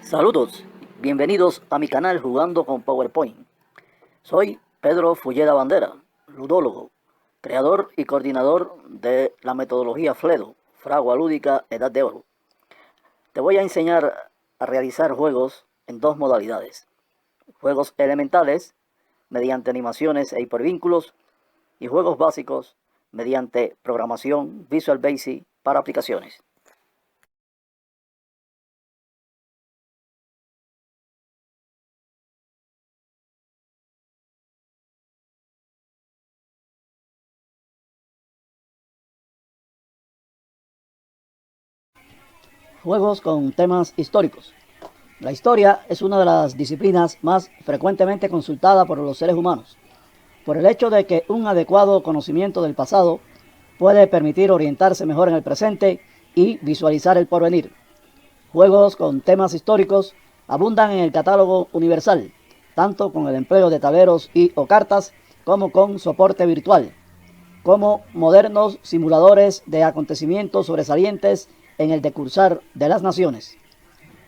Saludos, bienvenidos a mi canal Jugando con PowerPoint. Soy Pedro Fulleda Bandera, ludólogo, creador y coordinador de la metodología FLEDO, Fragua Lúdica Edad de Oro. Te voy a enseñar a realizar juegos en dos modalidades: juegos elementales, mediante animaciones e hipervínculos, y juegos básicos, mediante programación Visual Basic para aplicaciones. Juegos con temas históricos. La historia es una de las disciplinas más frecuentemente consultada por los seres humanos, por el hecho de que un adecuado conocimiento del pasado puede permitir orientarse mejor en el presente y visualizar el porvenir. Juegos con temas históricos abundan en el catálogo universal, tanto con el empleo de tableros y o cartas como con soporte virtual, como modernos simuladores de acontecimientos sobresalientes en el decursar de las naciones.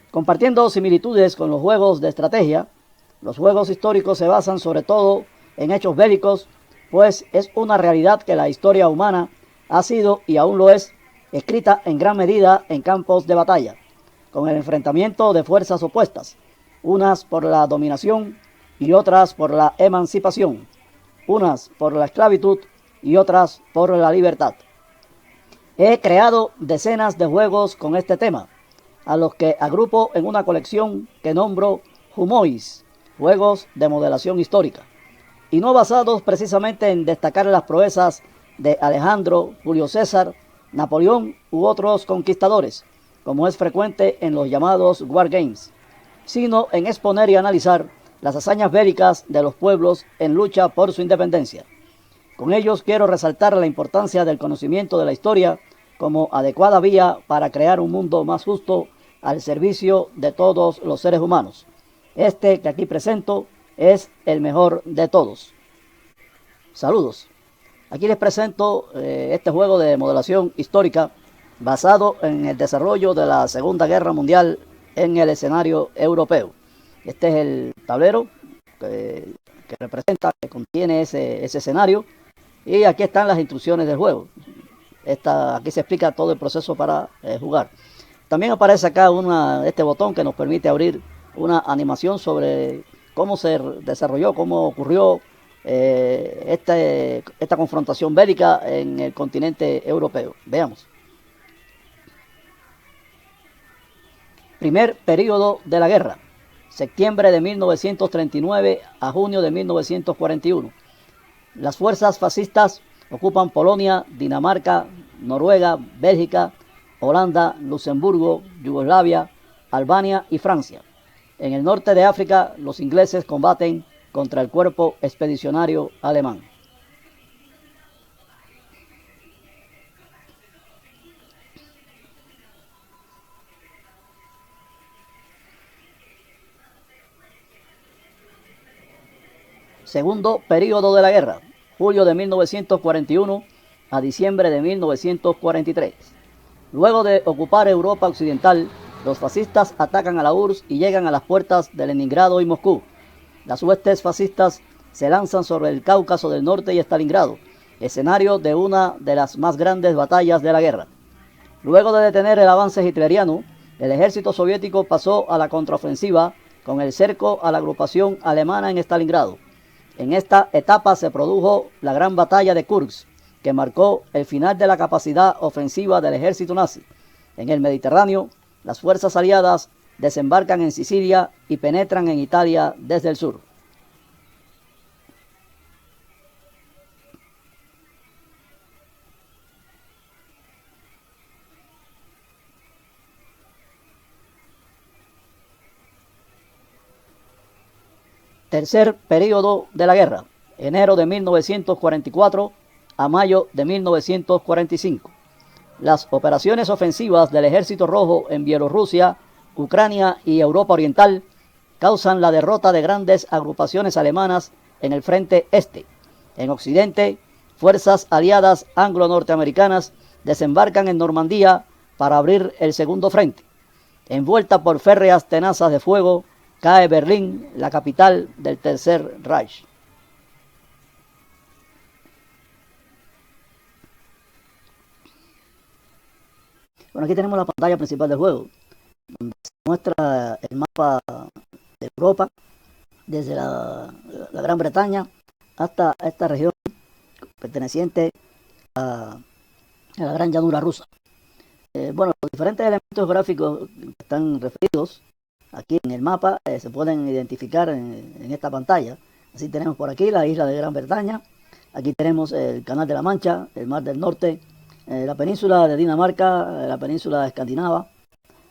Compartiendo similitudes con los juegos de estrategia, los juegos históricos se basan sobre todo en hechos bélicos, pues es una realidad que la historia humana ha sido y aún lo es, escrita en gran medida en campos de batalla, con el enfrentamiento de fuerzas opuestas, unas por la dominación y otras por la emancipación, unas por la esclavitud y otras por la libertad. He creado decenas de juegos con este tema, a los que agrupo en una colección que nombro Jumois, juegos de modelación histórica, y no basados precisamente en destacar las proezas de Alejandro, Julio César, Napoleón u otros conquistadores, como es frecuente en los llamados Wargames, sino en exponer y analizar las hazañas bélicas de los pueblos en lucha por su independencia. Con ellos quiero resaltar la importancia del conocimiento de la historia como adecuada vía para crear un mundo más justo al servicio de todos los seres humanos. Este que aquí presento es el mejor de todos. Saludos. Aquí les presento este juego de modelación histórica basado en el desarrollo de la Segunda Guerra Mundial en el escenario europeo. Este es el tablero que representa, que contiene ese escenario. Y aquí están las instrucciones del juego. Aquí se explica todo el proceso para jugar. También aparece acá este botón que nos permite abrir una animación sobre cómo se desarrolló, cómo ocurrió esta confrontación bélica en el continente europeo. Veamos. Primer período de la guerra: septiembre de 1939 a junio de 1941. Las fuerzas fascistas ocupan Polonia, Dinamarca, Noruega, Bélgica, Holanda, Luxemburgo, Yugoslavia, Albania y Francia. En el norte de África, los ingleses combaten contra el cuerpo expedicionario alemán. Segundo período de la guerra: julio de 1941 a diciembre de 1943. Luego de ocupar Europa Occidental, los fascistas atacan a la URSS y llegan a las puertas de Leningrado y Moscú. Las huestes fascistas se lanzan sobre el Cáucaso del Norte y Stalingrado, escenario de una de las más grandes batallas de la guerra. Luego de detener el avance hitleriano, el ejército soviético pasó a la contraofensiva con el cerco a la agrupación alemana en Stalingrado. En esta etapa se produjo la gran batalla de Kursk, que marcó el final de la capacidad ofensiva del ejército nazi. En el Mediterráneo, las fuerzas aliadas desembarcan en Sicilia y penetran en Italia desde el sur. Tercer período de la guerra: enero de 1944 a mayo de 1945. Las operaciones ofensivas del Ejército Rojo en Bielorrusia, Ucrania y Europa Oriental causan la derrota de grandes agrupaciones alemanas en el frente este. En Occidente, fuerzas aliadas anglo-norteamericanas desembarcan en Normandía para abrir el segundo frente. Envuelta por férreas tenazas de fuego, cae Berlín, la capital del Tercer Reich. Bueno, aquí tenemos la pantalla principal del juego, donde se muestra el mapa de Europa, desde la Gran Bretaña hasta esta región perteneciente a la Gran Llanura Rusa. Bueno, los diferentes elementos gráficos que están referidos aquí en el mapa se pueden identificar en esta pantalla. Así tenemos por aquí la isla de Gran Bretaña, aquí tenemos el Canal de la Mancha, el Mar del Norte, la península de Dinamarca, la península escandinava,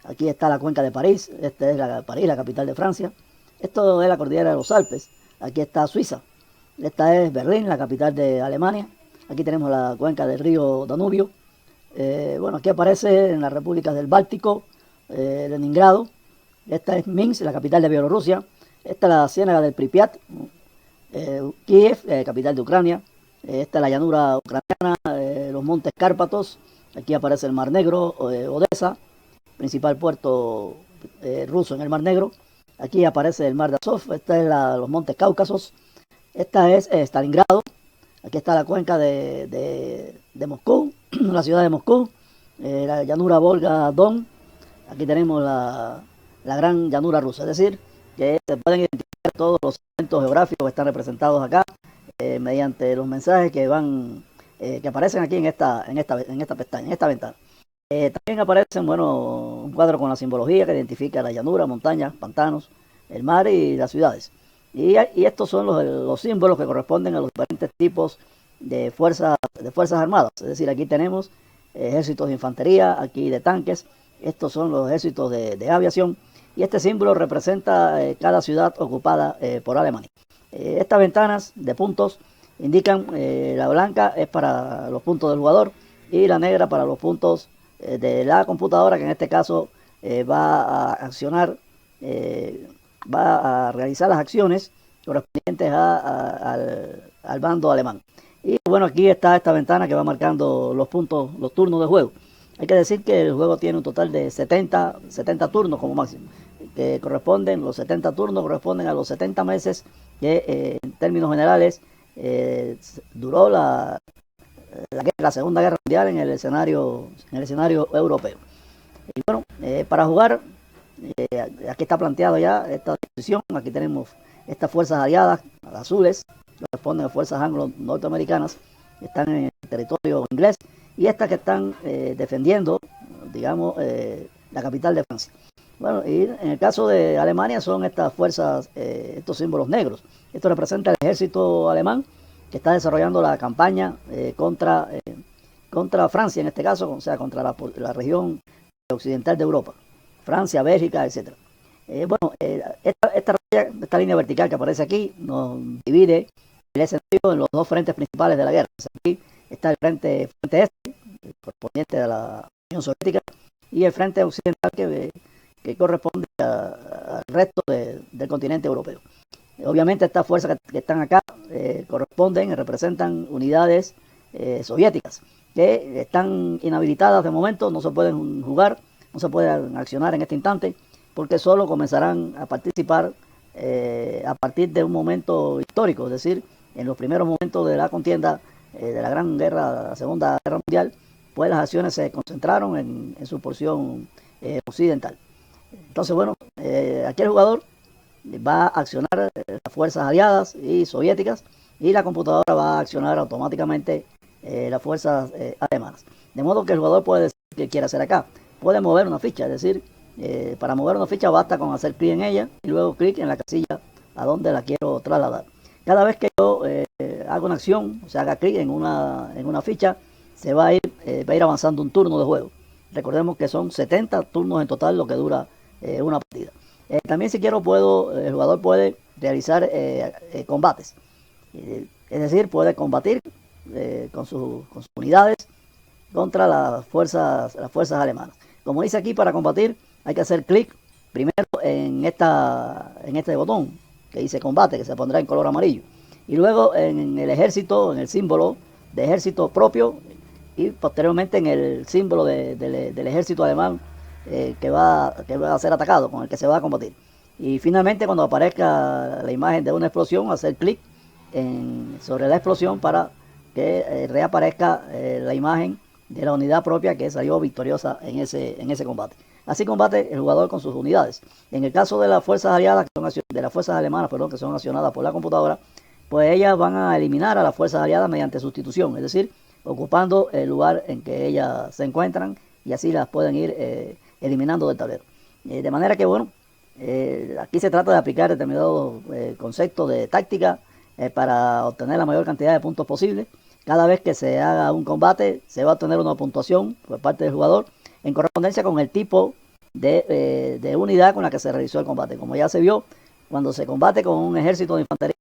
aquí está la cuenca de París, esta es París, la capital de Francia, esto es la cordillera de los Alpes, aquí está Suiza, esta es Berlín, la capital de Alemania, aquí tenemos la cuenca del río Danubio, bueno, aquí aparece en las repúblicas del Báltico, Leningrado, esta es Minsk, la capital de Bielorrusia, esta es la ciénaga del Pripyat, Kiev, capital de Ucrania, esta es la llanura ucraniana, los montes Cárpatos, aquí aparece el Mar Negro, Odessa, principal puerto ruso en el Mar Negro, aquí aparece el Mar de Azov, esta es los montes Cáucasos, esta es Stalingrado, aquí está la cuenca de Moscú, la ciudad de Moscú, la llanura Volga-Don, aquí tenemos la gran llanura rusa, es decir, que se pueden identificar todos los elementos geográficos que están representados acá mediante los mensajes que van que aparecen aquí en esta pestaña, en esta ventana. También aparecen, bueno, un cuadro con la simbología que identifica la llanura, montañas, pantanos, el mar y las ciudades. Y estos son los símbolos que corresponden a los diferentes tipos de fuerzas armadas. Es decir, aquí tenemos ejércitos de infantería, aquí de tanques, estos son los ejércitos de aviación, y este símbolo representa cada ciudad ocupada por Alemania. Estas ventanas de puntos indican, la blanca es para los puntos del jugador y la negra para los puntos de la computadora, que en este caso va a accionar, va a realizar las acciones correspondientes al bando alemán. Y bueno, aquí está esta ventana que va marcando los puntos, los turnos de juego. Hay que decir que el juego tiene un total de 70 turnos como máximo, que corresponden, los 70 turnos corresponden a los 70 meses que en términos generales duró la Segunda Guerra Mundial en el escenario europeo. Y bueno, para jugar, aquí está planteado ya esta disposición. Aquí tenemos estas fuerzas aliadas, las azules, corresponden a fuerzas anglo-norteamericanas, que están en el territorio inglés, y estas que están defendiendo, digamos, la capital de Francia. Bueno, y en el caso de Alemania son estas fuerzas, estos símbolos negros. Esto representa el ejército alemán que está desarrollando la campaña contra Francia, en este caso, o sea, contra la región occidental de Europa, Francia, Bélgica, etc. Bueno, esta línea vertical que aparece aquí nos divide el escenario en los dos frentes principales de la guerra. Aquí está el frente este, correspondiente a la Unión Soviética, y el frente occidental que corresponde al resto del continente europeo. Obviamente estas fuerzas que están acá corresponden y representan unidades soviéticas que están inhabilitadas de momento, no se pueden jugar, no se pueden accionar en este instante, porque solo comenzarán a participar a partir de un momento histórico, es decir, en los primeros momentos de la contienda de la Gran Guerra, la Segunda Guerra Mundial, pues las acciones se concentraron en su porción occidental. Entonces, bueno, aquí el jugador va a accionar las fuerzas aliadas y soviéticas, y la computadora va a accionar automáticamente las fuerzas alemanas. De modo que el jugador puede decir qué quiere hacer acá. Puede mover una ficha, es decir, para mover una ficha basta con hacer clic en ella y luego clic en la casilla a donde la quiero trasladar. Cada vez que yo hago una acción, o sea, haga clic en una ficha, se va a ir avanzando un turno de juego. Recordemos que son 70 turnos en total lo que dura una partida. También, si quiero, el jugador puede realizar combates. Es decir, puede combatir con sus unidades contra las fuerzas alemanas. Como dice aquí, para combatir hay que hacer clic primero en este botón que dice combate, que se pondrá en color amarillo, y luego en el ejército, en el símbolo de ejército propio, y posteriormente en el símbolo del ejército alemán que va a ser atacado, con el que se va a combatir. Y finalmente, cuando aparezca la imagen de una explosión, hacer clic sobre la explosión para que reaparezca la imagen de la unidad propia que salió victoriosa en ese combate. Así combate el jugador con sus unidades. En el caso de las fuerzas aliadas, de las fuerzas alemanas, perdón, que son accionadas por la computadora, pues ellas van a eliminar a las fuerzas aliadas mediante sustitución, es decir, ocupando el lugar en que ellas se encuentran, y así las pueden ir eliminando del tablero. De manera que, bueno, aquí se trata de aplicar determinados conceptos de táctica para obtener la mayor cantidad de puntos posible. Cada vez que se haga un combate, se va a obtener una puntuación por parte del jugador en correspondencia con el tipo de unidad con la que se realizó el combate. Como ya se vio, cuando se combate con un ejército de infantería,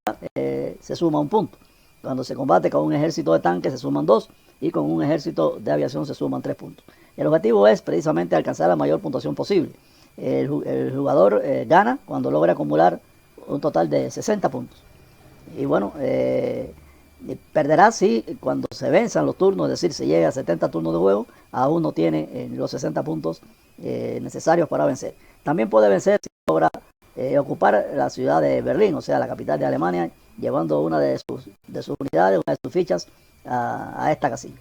se suma un punto. Cuando se combate con un ejército de tanques, se suman 2, y con un ejército de aviación se suman 3 puntos. El objetivo es precisamente alcanzar la mayor puntuación posible. El jugador gana cuando logra acumular un total de 60 puntos. Y bueno, perderá si cuando se venzan los turnos, es decir, se llega a 70 turnos de juego, aún no tiene los 60 puntos necesarios para vencer. También puede vencer si logra ocupar la ciudad de Berlín, o sea, la capital de Alemania, llevando una de sus unidades, una de sus fichas a esta casilla.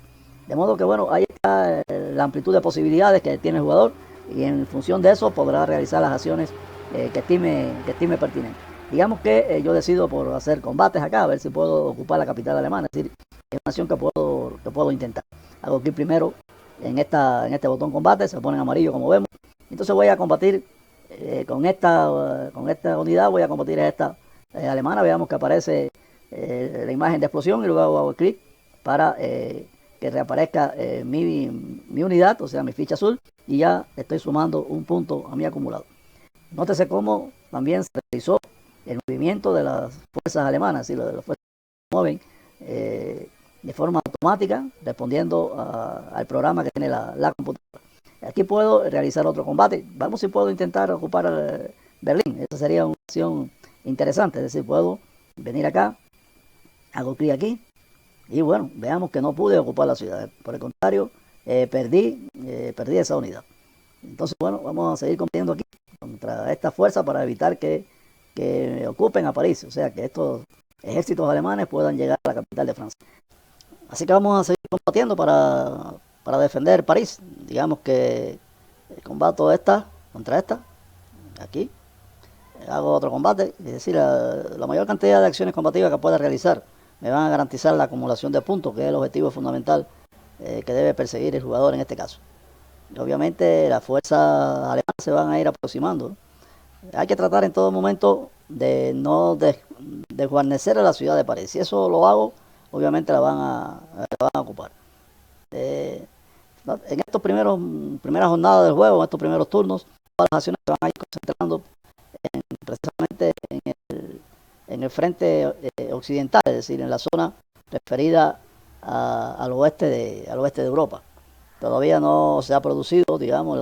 De modo que, bueno, ahí está la amplitud de posibilidades que tiene el jugador, y en función de eso podrá realizar las acciones que estime pertinentes. Digamos que yo decido por hacer combates acá, a ver si puedo ocupar la capital alemana, es decir, es una acción que puedo intentar. Hago clic primero en este botón combate, se pone en amarillo como vemos. Entonces voy a combatir con esta unidad, voy a combatir a esta alemana. Veamos que aparece la imagen de explosión, y luego hago clic para que reaparezca mi unidad, o sea, mi ficha azul, y ya estoy sumando un punto a mi acumulado. Nótese cómo también se realizó el movimiento de las fuerzas alemanas, ¿sí? Las fuerzas se mueven de forma automática, respondiendo al programa que tiene la computadora. Aquí puedo realizar otro combate. Vamos si puedo intentar ocupar Berlín. Esa sería una acción interesante. Es decir, puedo venir acá, hago clic aquí, y bueno, veamos que no pude ocupar la ciudad. Por el contrario, perdí esa unidad. Entonces, bueno, vamos a seguir combatiendo aquí contra esta fuerza para evitar que ocupen a París, o sea, que estos ejércitos alemanes puedan llegar a la capital de Francia. Así que vamos a seguir combatiendo para defender París. Digamos que combato esta contra esta, aquí, hago otro combate, es decir, la mayor cantidad de acciones combativas que pueda realizar me van a garantizar la acumulación de puntos, que es el objetivo fundamental que debe perseguir el jugador en este caso. Y obviamente las fuerzas alemanas se van a ir aproximando. Hay que tratar en todo momento de no desguarnecer a la ciudad de París. Si eso lo hago, obviamente la van a ocupar. En estos primeras jornadas del juego, en estos primeros turnos, todas las acciones se van a ir concentrando precisamente en el frente occidental, es decir, en la zona referida al oeste de Europa. Todavía no se ha producido, digamos,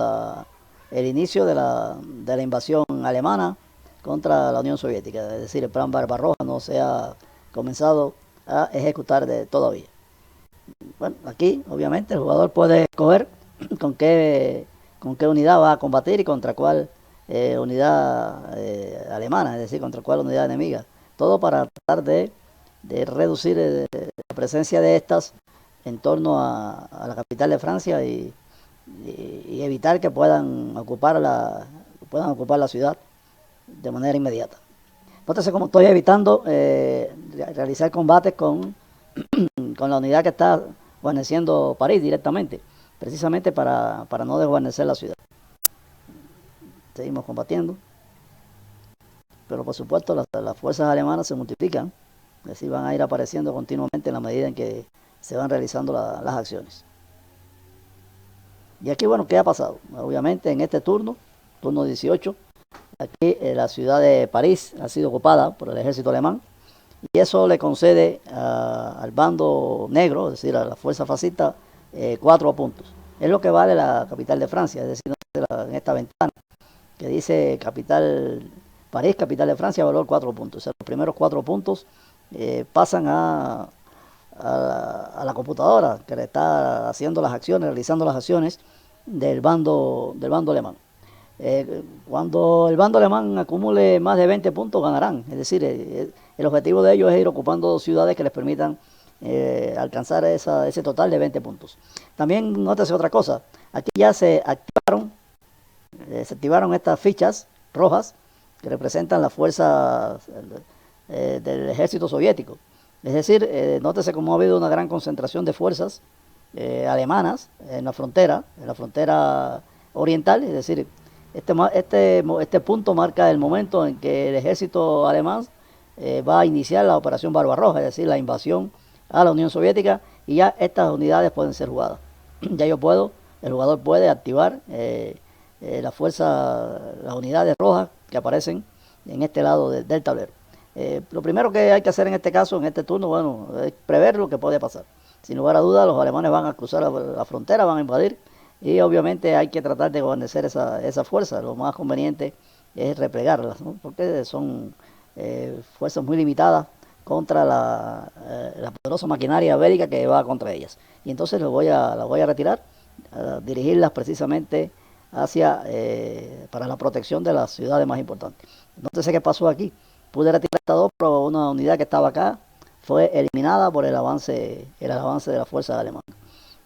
el inicio de la invasión alemana contra la Unión Soviética, es decir, el plan Barbarroja no se ha comenzado a ejecutar todavía. Bueno, aquí obviamente el jugador puede escoger con qué unidad va a combatir y contra cuál unidad alemana, es decir, contra cuál unidad enemiga. Todo para tratar de reducir la presencia de estas en torno a la capital de Francia, y evitar que puedan ocupar la ciudad de manera inmediata. Entonces, como estoy evitando realizar combates con la unidad que está guarneciendo París directamente, precisamente para no desguarnecer la ciudad. Seguimos combatiendo, pero por supuesto las fuerzas alemanas se multiplican, es decir, van a ir apareciendo continuamente en la medida en que se van realizando las acciones. Y aquí, bueno, ¿qué ha pasado? Obviamente en este turno 18, aquí la ciudad de París ha sido ocupada por el ejército alemán, y eso le concede al bando negro, es decir, a la fuerza fascista, 4 puntos. Es lo que vale la capital de Francia, es decir, en esta ventana que dice París, capital de Francia, valor 4 puntos. O sea, los primeros 4 puntos pasan a la computadora que le está haciendo las acciones, realizando las acciones del bando alemán. Cuando el bando alemán acumule más de 20 puntos, ganarán. Es decir, el objetivo de ellos es ir ocupando ciudades que les permitan alcanzar ese total de 20 puntos. También nótese otra cosa. Aquí ya se activaron estas fichas rojas que representan las fuerzas del ejército soviético. Es decir, nótese cómo ha habido una gran concentración de fuerzas alemanas en la frontera oriental. Es decir, este punto marca el momento en que el ejército alemán va a iniciar la operación Barbarroja, es decir, la invasión a la Unión Soviética, y ya estas unidades pueden ser jugadas. Ya el jugador puede activar las unidades rojas que aparecen en este lado del tablero. Lo primero que hay que hacer en este caso, en este turno, bueno, es prever lo que puede pasar. Sin lugar a dudas, los alemanes van a cruzar la frontera, van a invadir, y obviamente hay que tratar de guarnecer esa fuerza. Lo más conveniente es replegarlas, ¿no? Porque son fuerzas muy limitadas contra la poderosa maquinaria bélica que va contra ellas. Y entonces las voy a retirar, a dirigirlas precisamente para la protección de las ciudades más importantes. No sé qué pasó aquí. Pude retirar estas dos, pero una unidad que estaba acá fue eliminada por el avance de las fuerzas alemanas.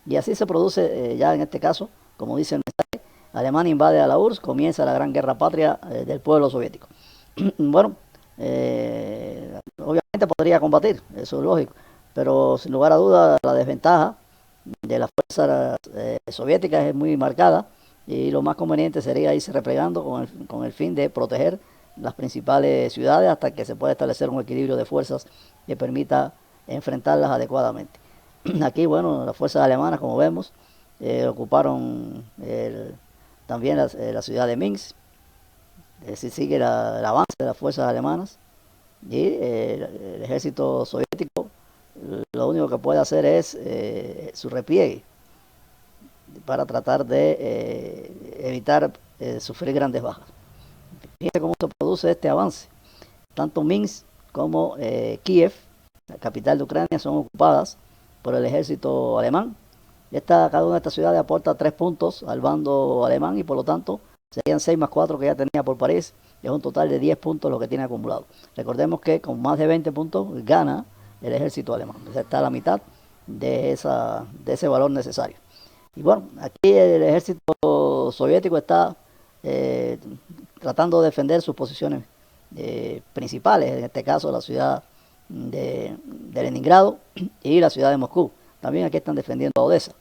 Y así se produce ya en este caso, como dice el mensaje, Alemania invade a la URSS, comienza la gran guerra patria del pueblo soviético. Bueno, obviamente podría combatir, eso es lógico, pero sin lugar a dudas la desventaja de las fuerzas soviéticas es muy marcada, y lo más conveniente sería irse replegando con el fin de proteger las principales ciudades hasta que se pueda establecer un equilibrio de fuerzas que permita enfrentarlas adecuadamente. Aquí, bueno, las fuerzas alemanas, como vemos, ocuparon también la ciudad de Minsk. Es decir, sigue el avance de las fuerzas alemanas, y el ejército soviético lo único que puede hacer es su repliegue para tratar de evitar sufrir grandes bajas. Fíjense cómo se produce este avance. Tanto Minsk como Kiev, la capital de Ucrania, son ocupadas por el ejército alemán. Cada una de estas ciudades aporta 3 puntos al bando alemán, y por lo tanto serían 6 más 4 que ya tenía por París. Es un total de 10 puntos lo que tiene acumulado. Recordemos que con más de 20 puntos gana el ejército alemán. O sea, está a la mitad de ese valor necesario. Y bueno, aquí el ejército soviético está tratando de defender sus posiciones principales, en este caso la ciudad de Leningrado y la ciudad de Moscú. También aquí están defendiendo a Odessa.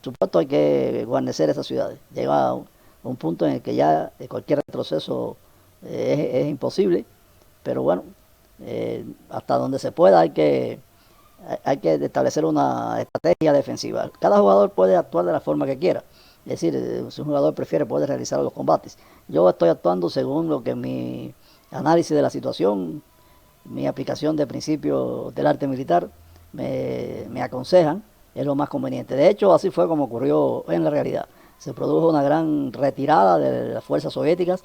Supuesto, hay que guarnecer esas ciudades. Llega a un punto en el que ya cualquier retroceso es imposible, pero bueno, hasta donde se pueda hay que establecer una estrategia defensiva. Cada jugador puede actuar de la forma que quiera. Es decir, si un jugador prefiere, puede realizar los combates. Yo estoy actuando según lo que mi análisis de la situación, mi aplicación de principios del arte militar me aconsejan, es lo más conveniente. De hecho, así fue como ocurrió en la realidad. Se produjo una gran retirada de las fuerzas soviéticas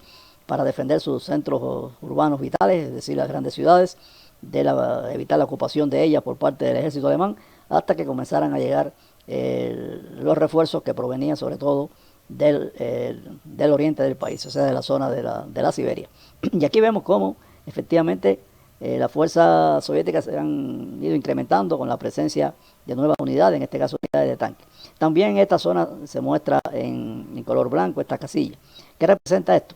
para defender sus centros urbanos vitales, es decir, las grandes ciudades, evitar la ocupación de ellas por parte del ejército alemán, hasta que comenzaran a llegar los refuerzos que provenían sobre todo del oriente del país, o sea, de la zona de la Siberia. Y aquí vemos cómo efectivamente las fuerzas soviéticas se han ido incrementando con la presencia de nuevas unidades, en este caso unidades de tanque. También en esta zona se muestra en color blanco esta casilla. ¿Qué representa esto?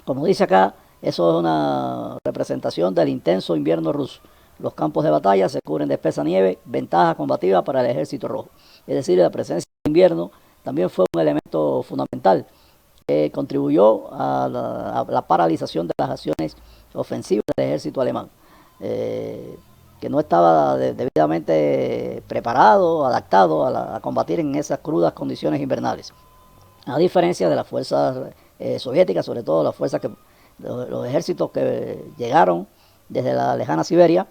Como dice acá, eso es una representación del intenso invierno ruso. Los campos de batalla se cubren de espesa nieve, ventaja combativa para el ejército rojo. Es decir, la presencia de invierno también fue un elemento fundamental que contribuyó a la paralización de las acciones ofensivas del ejército alemán, que no estaba debidamente preparado, adaptado a combatir en esas crudas condiciones invernales. A diferencia de las fuerzas soviéticas, sobre todo los ejércitos que llegaron desde la lejana Siberia,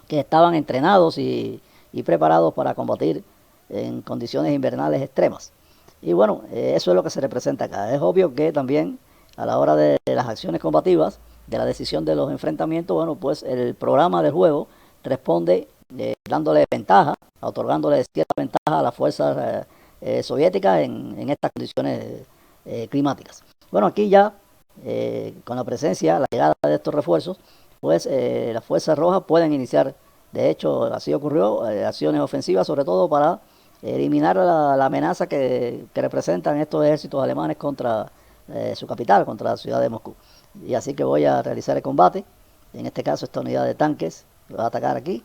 que estaban entrenados y preparados para combatir en condiciones invernales extremas. Y bueno, eso es lo que se representa acá. Es obvio que también a la hora de las acciones combativas, de la decisión de los enfrentamientos, bueno, pues el programa del juego responde dándole ventaja, otorgándole cierta ventaja a las fuerzas soviética en estas condiciones climáticas. Bueno, aquí ya con la presencia, la llegada de estos refuerzos, pues las fuerzas rojas pueden iniciar, de hecho así ocurrió, acciones ofensivas, sobre todo para eliminar la amenaza que representan estos ejércitos alemanes contra su capital, contra la ciudad de Moscú. Y así que voy a realizar el combate. En este caso esta unidad de tanques va a atacar aquí.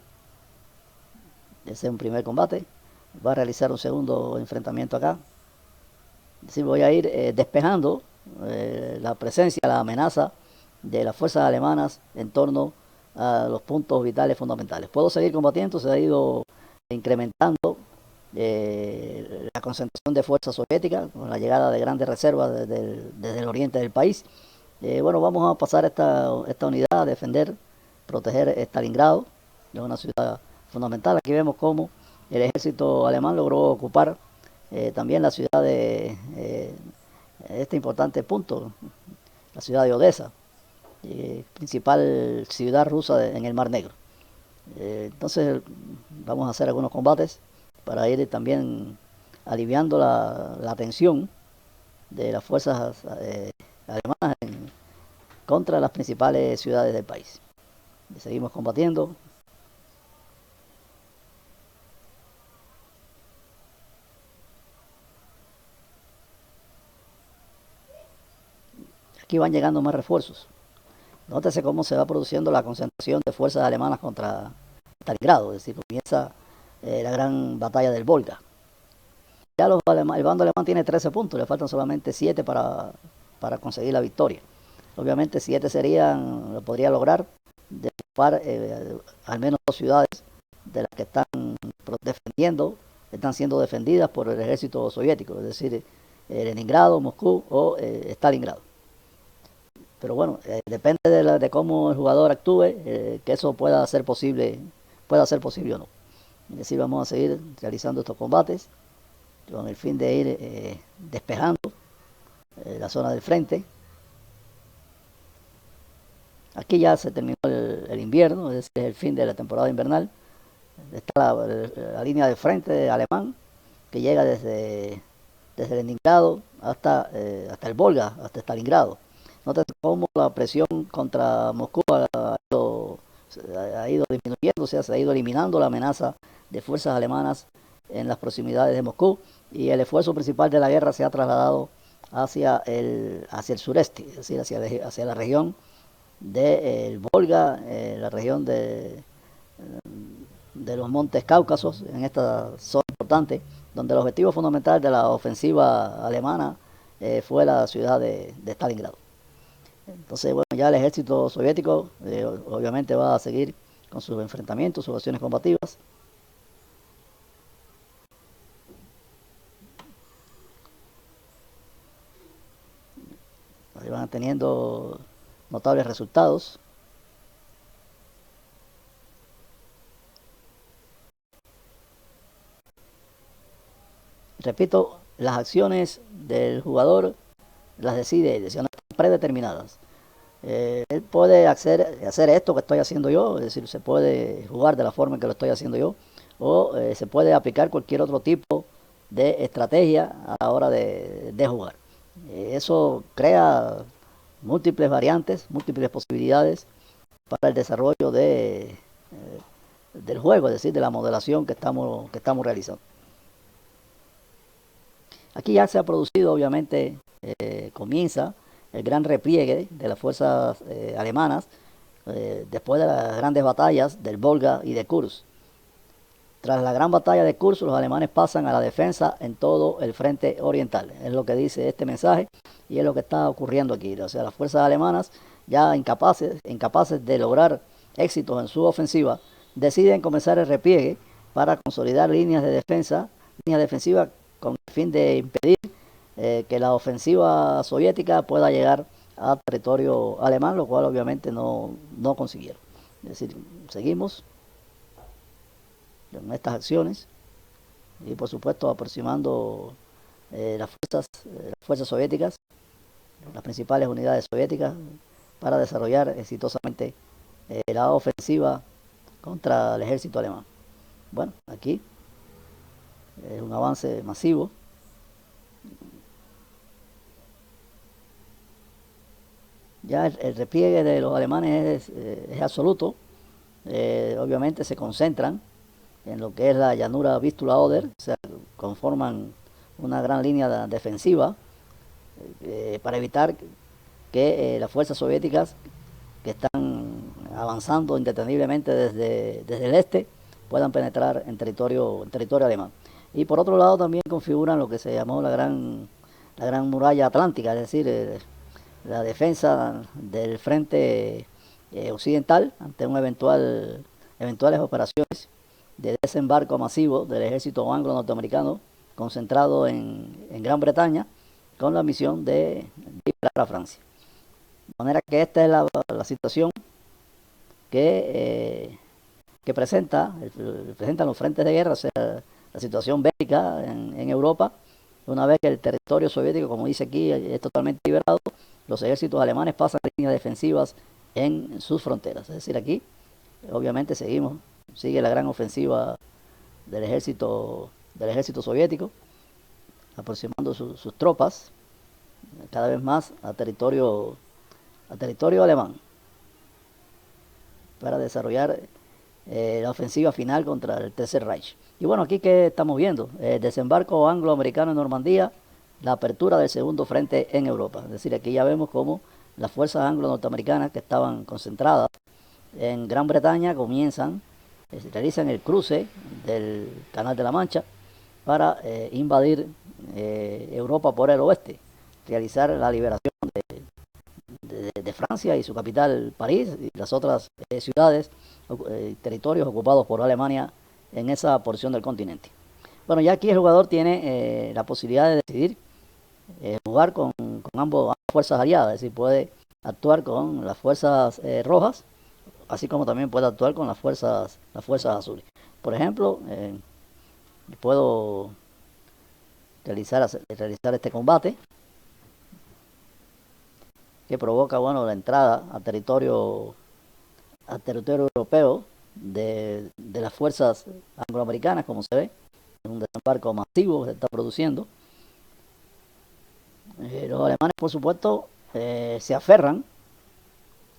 Ese es un primer combate. Va a realizar un segundo enfrentamiento acá. Es decir, voy a ir despejando la presencia, la amenaza de las fuerzas alemanas en torno a los puntos vitales fundamentales. Puedo seguir combatiendo, se ha ido incrementando la concentración de fuerzas soviéticas con la llegada de grandes reservas desde el oriente del país. Bueno, vamos a pasar esta unidad a defender, proteger Stalingrado, que es una ciudad fundamental. Aquí vemos cómo el ejército alemán logró ocupar también la ciudad de este importante punto, la ciudad de Odessa, principal ciudad rusa en el Mar Negro. Entonces vamos a hacer algunos combates para ir también aliviando la tensión de las fuerzas alemanas contra las principales ciudades del país. Y seguimos combatiendo. Aquí van llegando más refuerzos. Nótese cómo se va produciendo la concentración de fuerzas alemanas contra Stalingrado, es decir, comienza la gran batalla del Volga. Ya el bando alemán tiene 13 puntos, le faltan solamente 7 para conseguir la victoria. Obviamente 7 lo podría lograr de ocupar al menos 2 ciudades de las que están defendiendo, están siendo defendidas por el ejército soviético, es decir, Leningrado, Moscú o Stalingrado. Pero bueno, depende de cómo el jugador actúe, que eso pueda ser posible o no. Es decir, vamos a seguir realizando estos combates con el fin de ir despejando la zona del frente. Aquí ya se terminó el invierno, es decir, es el fin de la temporada invernal. Está la línea de frente alemán que llega desde Leningrado hasta el Volga, hasta Stalingrado. Noten cómo la presión contra Moscú ha ido disminuyendo, o sea, se ha ido eliminando la amenaza de fuerzas alemanas en las proximidades de Moscú, y el esfuerzo principal de la guerra se ha trasladado hacia el sureste, es decir, hacia la región del Volga, la región de los montes Cáucasos, en esta zona importante, donde el objetivo fundamental de la ofensiva alemana fue la ciudad de Stalingrado. Entonces, bueno, ya el ejército soviético obviamente va a seguir con sus enfrentamientos, sus acciones combativas. Ahí van teniendo notables resultados. Repito, las acciones del jugador las decide él, no están predeterminadas. Él puede hacer esto que estoy haciendo yo, es decir, se puede jugar de la forma en que lo estoy haciendo yo, o se puede aplicar cualquier otro tipo de estrategia a la hora de jugar. Eso crea múltiples variantes, múltiples posibilidades para el desarrollo del juego, es decir, de la modelación que estamos realizando. Aquí ya se ha producido, obviamente, comienza el gran repliegue de las fuerzas alemanas después de las grandes batallas del Volga y de Kursk. Tras la gran batalla de Kursk, los alemanes pasan a la defensa en todo el frente oriental. Es lo que dice este mensaje y es lo que está ocurriendo aquí. O sea, las fuerzas alemanas, ya incapaces de lograr éxitos en su ofensiva, deciden comenzar el repliegue para consolidar líneas defensivas con el fin de impedir que la ofensiva soviética pueda llegar a territorio alemán, lo cual obviamente no consiguieron. Es decir, seguimos con estas acciones y por supuesto aproximando las fuerzas soviéticas, las principales unidades soviéticas, para desarrollar exitosamente la ofensiva contra el ejército alemán. Bueno, aquí es un avance masivo ya el repliegue de los alemanes es absoluto. Obviamente se concentran en lo que es la llanura Vistula-Oder, o sea, conforman una gran línea defensiva para evitar que las fuerzas soviéticas que están avanzando indeteniblemente desde el este puedan penetrar en territorio alemán. Y por otro lado también configuran lo que se llamó la gran muralla atlántica, es decir, la defensa del frente occidental ante eventuales operaciones de desembarco masivo del ejército anglo-norteamericano concentrado en Gran Bretaña con la misión de liberar a Francia. De manera que esta es la situación que presentan los frentes de guerra, o sea, la situación bélica en Europa. Una vez que el territorio soviético, como dice aquí, es totalmente liberado, los ejércitos alemanes pasan a líneas defensivas en sus fronteras. Es decir, aquí obviamente sigue la gran ofensiva del ejército soviético, aproximando sus tropas cada vez más a territorio alemán para desarrollar la ofensiva final contra el Tercer Reich. Y bueno, aquí que estamos viendo, el desembarco anglo-americano en Normandía, la apertura del segundo frente en Europa. Es decir, aquí ya vemos cómo las fuerzas anglo-norteamericanas que estaban concentradas en Gran Bretaña realizan el cruce del Canal de la Mancha para invadir Europa por el oeste, realizar la liberación de Francia y su capital París y las otras ciudades, territorios ocupados por Alemania en esa porción del continente. Bueno, ya aquí el jugador tiene la posibilidad de decidir jugar con ambas fuerzas aliadas, es decir, puede actuar con las fuerzas rojas, así como también puede actuar con las fuerzas azules. Por ejemplo, puedo realizar este combate que provoca, bueno, la entrada a territorio europeo de las fuerzas angloamericanas, como se ve, es un desembarco masivo que se está produciendo. Los alemanes, por supuesto, se aferran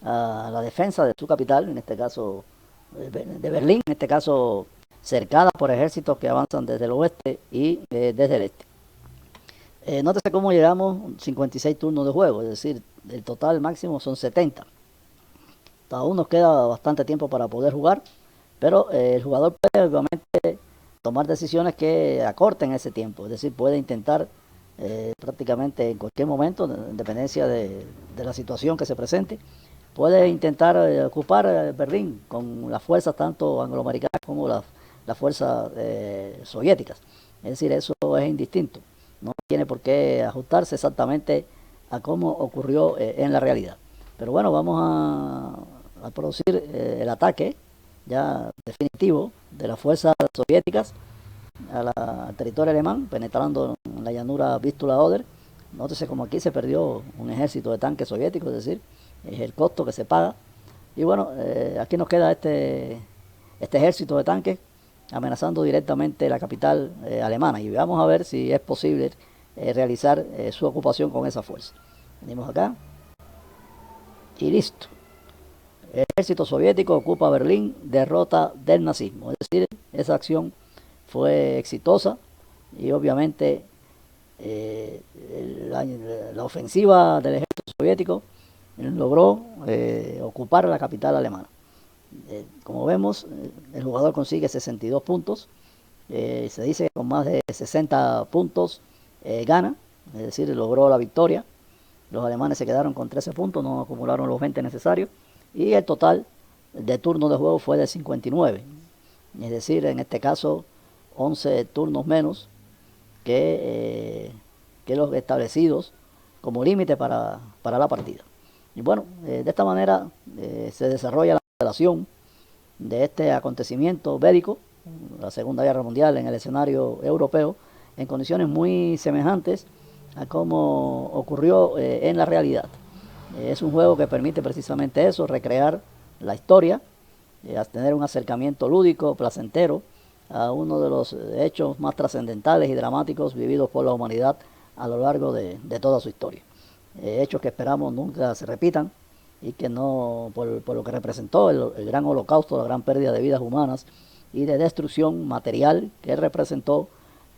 a la defensa de su capital, en este caso de Berlín, en este caso cercada por ejércitos que avanzan desde el oeste y desde el este. Nótese cómo llegamos 56 turnos de juego, es decir, el total máximo son 70. Aún nos queda bastante tiempo para poder jugar, pero el jugador puede obviamente tomar decisiones que acorten ese tiempo, es decir, puede intentar prácticamente en cualquier momento, en dependencia de la situación que se presente, puede intentar ocupar Berlín con las fuerzas tanto angloamericanas como las fuerzas soviéticas. Es decir, eso es indistinto. No tiene por qué ajustarse exactamente a cómo ocurrió en la realidad. Pero bueno, vamos a producir el ataque ya definitivo de las fuerzas soviéticas al territorio alemán, penetrando en la llanura Vistula-Oder. Nótese como aquí se perdió un ejército de tanques soviéticos, es decir, es el costo que se paga. Y bueno, aquí nos queda este ejército de tanques amenazando directamente la capital alemana, y vamos a ver si es posible realizar su ocupación con esa fuerza. Venimos acá y listo. El ejército soviético ocupa Berlín, derrota del nazismo. Es decir, esa acción fue exitosa y obviamente la ofensiva del ejército soviético logró ocupar la capital alemana. Como vemos, el jugador consigue 62 puntos. Se dice que con más de 60 puntos gana, es decir, logró la victoria. Los alemanes se quedaron con 13 puntos, no acumularon los 20 necesarios, y el total de turnos de juego fue de 59, es decir, en este caso 11 turnos menos que los establecidos como límite para la partida. Y bueno, de esta manera se desarrolla la relación de este acontecimiento bélico, la Segunda Guerra Mundial, en el escenario europeo, en condiciones muy semejantes a como ocurrió en la realidad. Es un juego que permite precisamente eso, recrear la historia, tener un acercamiento lúdico, placentero, a uno de los hechos más trascendentales y dramáticos vividos por la humanidad a lo largo de toda su historia. Hechos que esperamos nunca se repitan, y que no, por lo que representó el gran holocausto, la gran pérdida de vidas humanas y de destrucción material que representó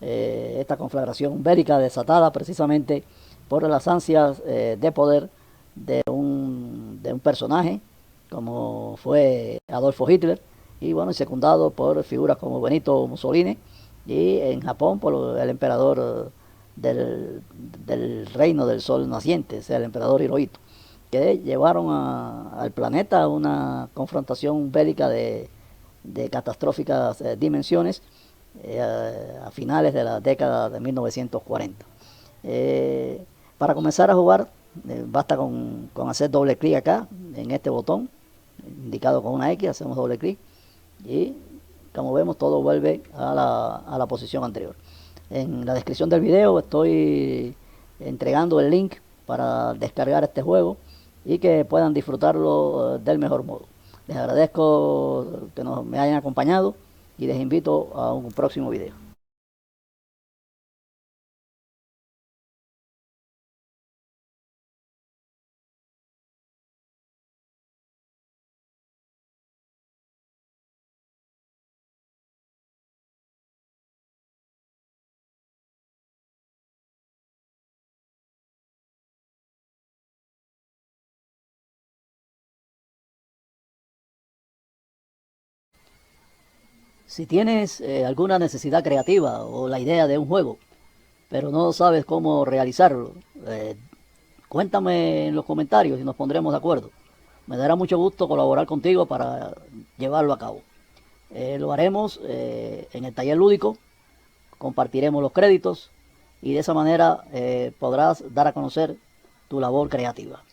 esta conflagración bélica desatada precisamente por las ansias de poder de un personaje como fue Adolfo Hitler, y bueno, y secundado por figuras como Benito Mussolini, y en Japón por el emperador del reino del sol naciente, o sea, el emperador Hirohito, que llevaron al planeta a una confrontación bélica de catastróficas dimensiones a finales de la década de 1940. Para comenzar a jugar, basta con hacer doble clic acá, en este botón, indicado con una X, hacemos doble clic y como vemos todo vuelve a la posición anterior. En la descripción del video estoy entregando el link para descargar este juego y que puedan disfrutarlo del mejor modo. Les agradezco que me hayan acompañado y les invito a un próximo video. Si tienes alguna necesidad creativa o la idea de un juego, pero no sabes cómo realizarlo, cuéntame en los comentarios y nos pondremos de acuerdo. Me dará mucho gusto colaborar contigo para llevarlo a cabo. Lo haremos en el taller lúdico, compartiremos los créditos y de esa manera podrás dar a conocer tu labor creativa.